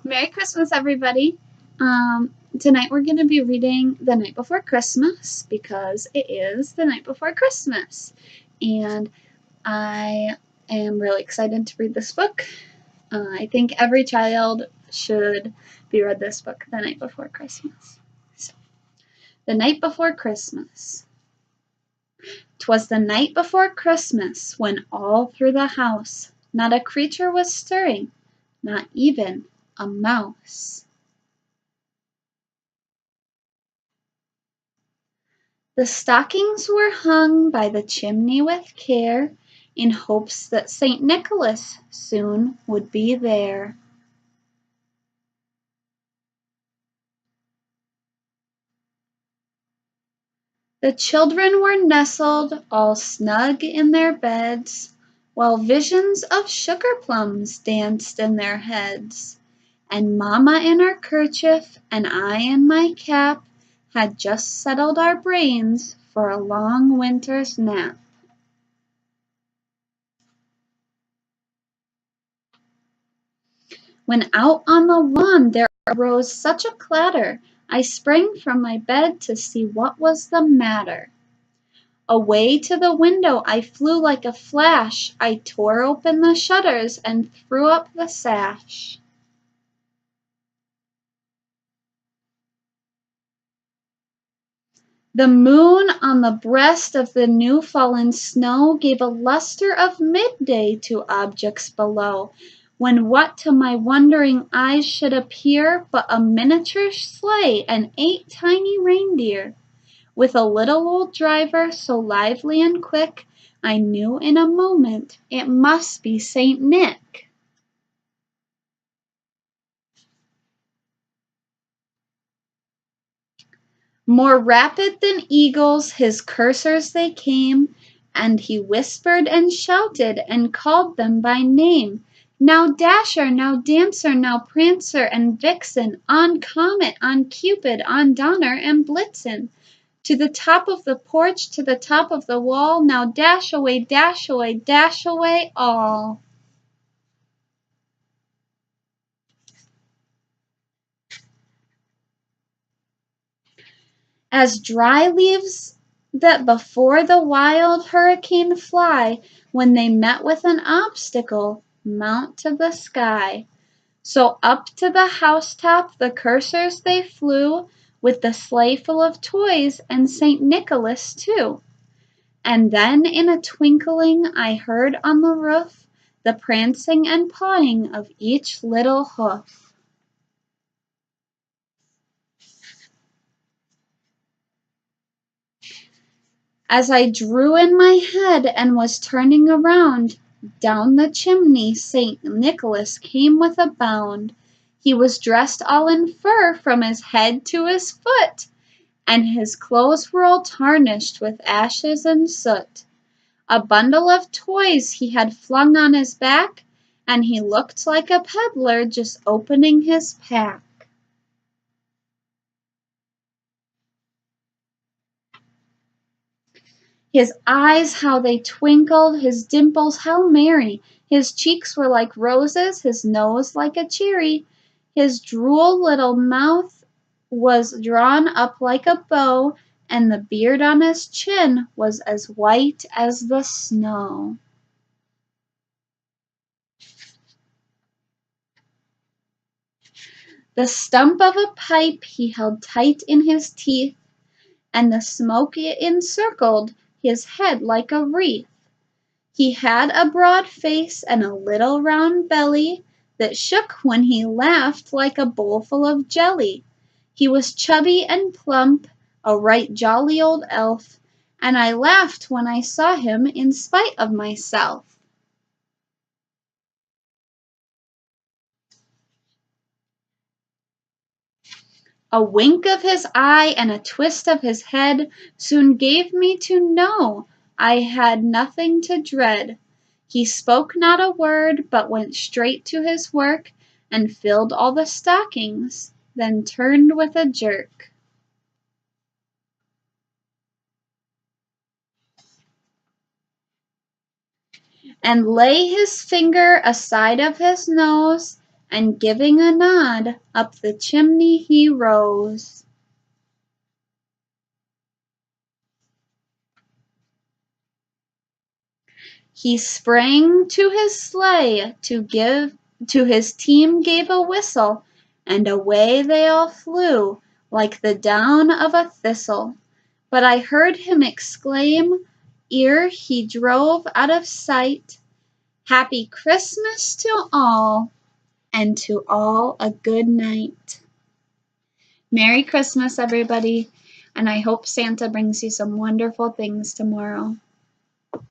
Merry Christmas, everybody. Tonight we're going to be reading The Night Before Christmas because it is the night before Christmas. And I am really excited to read this book. I think every child should be read this book the night before Christmas. So, The Night Before Christmas. 'Twas the night before Christmas when all through the house not a creature was stirring, not even a mouse. The stockings were hung by the chimney with care, in hopes that St. Nicholas soon would be there. The children were nestled all snug in their beds, while visions of sugar plums danced in their heads, and Mamma in her kerchief and I in my cap had just settled our brains for a long winter's nap. When out on the lawn there arose such a clatter, I sprang from my bed to see what was the matter. Away to the window I flew like a flash, I tore open the shutters and threw up the sash. The moon on the breast of the new fallen snow gave a lustre of midday to objects below, when what to my wondering eyes should appear but a miniature sleigh and 8 tiny reindeer, with a little old driver so lively and quick, I knew in a moment it must be Saint Nick. More rapid than eagles his coursers they came, and he whispered and shouted and called them by name. Now Dasher, now Dancer, now Prancer and Vixen, on Comet, on Cupid, on Donner and Blitzen. To the top of the porch, to the top of the wall, now dash away, dash away, dash away all. As dry leaves that before the wild hurricane fly, when they met with an obstacle, mount to the sky. So up to the housetop the coursers they flew, with the sleigh full of toys and St. Nicholas too. And then in a twinkling I heard on the roof the prancing and pawing of each little hoof. As I drew in my head and was turning around, down the chimney St. Nicholas came with a bound. He was dressed all in fur from his head to his foot, and his clothes were all tarnished with ashes and soot. A bundle of toys he had flung on his back, and he looked like a peddler just opening his pack. His eyes, how they twinkled, his dimples how merry, his cheeks were like roses, his nose like a cherry, his droll little mouth was drawn up like a bow, and the beard on his chin was as white as the snow. The stump of a pipe he held tight in his teeth, and the smoke it encircled his head like a wreath. He had a broad face and a little round belly that shook when he laughed like a bowlful of jelly. He was chubby and plump, a right jolly old elf, and I laughed when I saw him in spite of myself. A wink of his eye and a twist of his head soon gave me to know I had nothing to dread. He spoke not a word, but went straight to his work and filled all the stockings, then turned with a jerk. And lay his finger aside of his nose, and giving a nod, up the chimney he rose. He sprang to his sleigh to his team gave a whistle, and away they all flew like the down of a thistle. But I heard him exclaim, ere he drove out of sight, "Happy Christmas to all, and to all a good night." Merry Christmas, everybody, and I hope Santa brings you some wonderful things tomorrow.